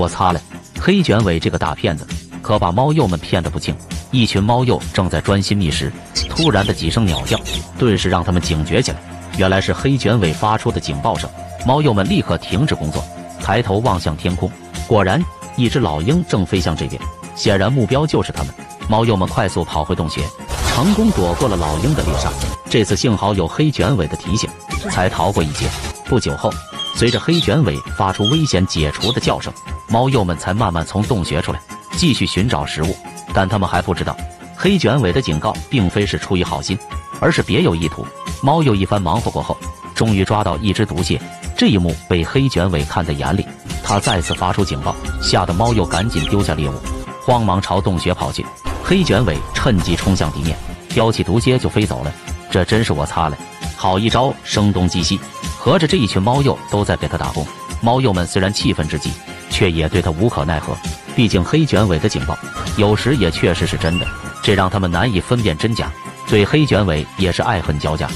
我擦嘞！黑卷尾这个大骗子，可把猫鼬们骗得不轻。一群猫鼬正在专心觅食，突然的几声鸟叫，顿时让他们警觉起来。原来是黑卷尾发出的警报声。猫鼬们立刻停止工作，抬头望向天空，果然，一只老鹰正飞向这边，显然目标就是他们。猫鼬们快速跑回洞穴，成功躲过了老鹰的猎杀。这次幸好有黑卷尾的提醒，才逃过一劫。不久后，随着黑卷尾发出危险解除的叫声，猫鼬们才慢慢从洞穴出来，继续寻找食物。但他们还不知道，黑卷尾的警告并非是出于好心，而是别有意图。猫鼬一番忙活过后，终于抓到一只毒蟹。这一幕被黑卷尾看在眼里，他再次发出警报，吓得猫鼬赶紧丢下猎物，慌忙朝洞穴跑去。黑卷尾趁机冲向地面，叼起毒蝎就飞走了。这真是我擦了，好一招声东击西！合着这一群猫鼬都在给他打工。猫鼬们虽然气愤至极，却也对他无可奈何。毕竟黑卷尾的警报有时也确实是真的，这让他们难以分辨真假，对黑卷尾也是爱恨交加。